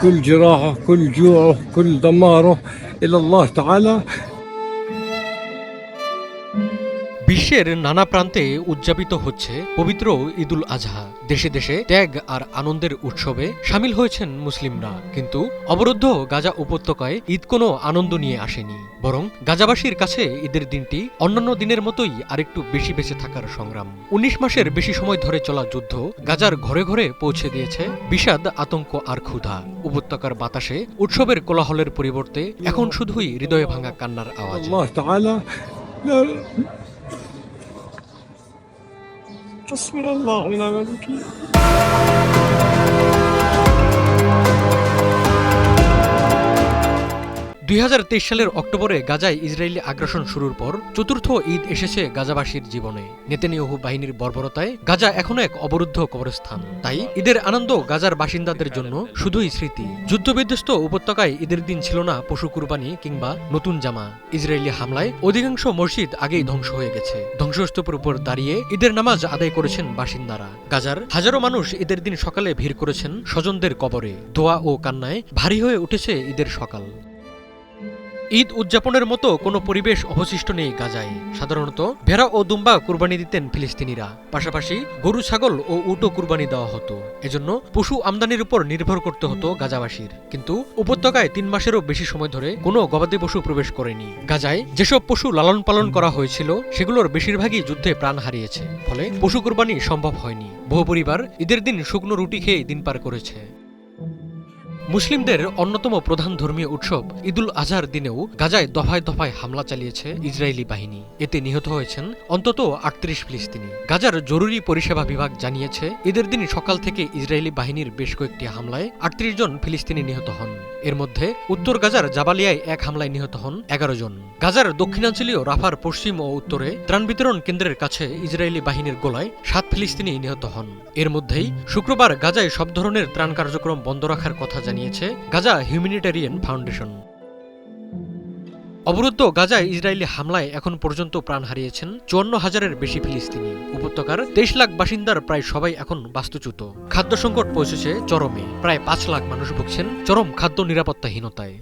كل جراحه كل جوعه كل دماره إلى الله تعالى. বিশ্বের নানা প্রান্তে উদযাপিত হচ্ছে পবিত্র ঈদুল আজহা। দেশে দেশে ত্যাগ আর আনন্দের উৎসবে সামিল হয়েছেন মুসলিমরা। কিন্তু অবরুদ্ধ গাজা উপত্যকায় ঈদ কোনো আনন্দ নিয়ে আসেনি, বরং গাজাবাসীর কাছে ঈদের দিনটি অন্যান্য দিনের মতোই আরেকটু বেশি বেঁচে থাকার সংগ্রাম। ১৯ মাসের বেশি সময় ধরে চলা যুদ্ধ গাজার ঘরে ঘরে পৌঁছে দিয়েছে বিষাদ, আতঙ্ক আর ক্ষুধা। উপত্যকার বাতাসে উৎসবের কোলাহলের পরিবর্তে এখন শুধুই হৃদয়ে ভাঙা কান্নার আওয়াজ। الله تعالى. حسبنا الله ونعم الوكيل. ২০২৩ সালের অক্টোবরে গাজায় ইসরায়েলি আগ্রাসন শুরুর পর চতুর্থ ঈদ এসেছে গাজাবাসীর জীবনে। নেতানিয়াহু বাহিনীর বর্বরতায় গাজা এখনো এক অবরুদ্ধ কবরস্থান। তাই ঈদের আনন্দ গাজার বাসিন্দাদের জন্য শুধুই স্মৃতি। যুদ্ধবিধ্বস্ত উপত্যকায় ঈদের দিন ছিল না পশু কুরবানি কিংবা নতুন জামা। ইসরায়েলি হামলায় অধিকাংশ মসজিদ আগেই ধ্বংস হয়ে গেছে। ধ্বংসস্তূপের উপর দাঁড়িয়ে ঈদের নামাজ আদায় করেছেন বাসিন্দারা। গাজার হাজারো মানুষ ঈদের দিন সকালে ভিড় করেছেন স্বজনদের কবরে। দোয়া ও কান্নায় ভারী হয়ে উঠেছে ঈদের সকাল। ঈদ উদযাপনের মতো কোনো পরিবেশ অবশিষ্ট নেই গাজায়। সাধারণত ভেড়া ও দুম্বা কুরবানি দিতেন ফিলিস্তিনিরা। পাশাপাশি গরু, ছাগল ও উটও কুরবানি দেওয়া হতো। এজন্য পশু আমদানির উপর নির্ভর করতে হতো গাজাবাসীর। কিন্তু উপত্যকায় ৩ মাসেরও বেশি সময় ধরে কোনো গবাদি পশু প্রবেশ করেনি। গাজায় যেসব পশু লালন পালন করা হয়েছিল সেগুলোর বেশিরভাগই যুদ্ধে প্রাণ হারিয়েছে। ফলে পশু কুরবানি সম্ভব হয়নি। বহু পরিবার ঈদের দিন শুকনো রুটি খেয়ে দিন পার করেছে। মুসলিমদের অন্যতম প্রধান ধর্মীয় উৎসব ঈদুল আজহার দিনেও গাজায় দফায় দফায় হামলা চালিয়েছে ইসরায়েলি বাহিনী। এতে নিহত হয়েছেন অন্তত ৩৮ ফিলিস্তিনি। গাজার জরুরি পরিষেবা বিভাগ জানিয়েছে ঈদের দিন সকাল থেকে ইসরায়েলি বাহিনীর বেশ কয়েকটি হামলায় ৩৮ জন ফিলিস্তিনি নিহত হন। এর মধ্যে উত্তর গাজার জাবালিয়ায় এক হামলায় নিহত হন ১১ জন। গাজার দক্ষিণাঞ্চলীয় রাফার পশ্চিম ও উত্তরে ত্রাণ বিতরণ কেন্দ্রের কাছে ইসরায়েলি বাহিনীর গোলায় ৭ ফিলিস্তিনি নিহত হন। এর মধ্যেই শুক্রবার গাজায় সব ধরনের ত্রাণ কার্যক্রম বন্ধ রাখার কথা জানিয়েছে গাজা হিউম্যানিটেরিয়ান ফাউন্ডেশন। অবরুদ্ধ গাজায় ইসরায়েলি হামলায় এখন পর্যন্ত প্রাণ হারিয়েছেন ৫৪,০০০-এর বেশি ফিলিস্তিনি। উপত্যকার ২৩ লাখ বাসিন্দার প্রায় সবাই এখন বাস্তুচ্যুত। খাদ্য সংকট পৌঁছেছে চরমে। প্রায় ৫ লাখ মানুষ ভুগছেন চরম খাদ্য নিরাপত্তাহীনতায়।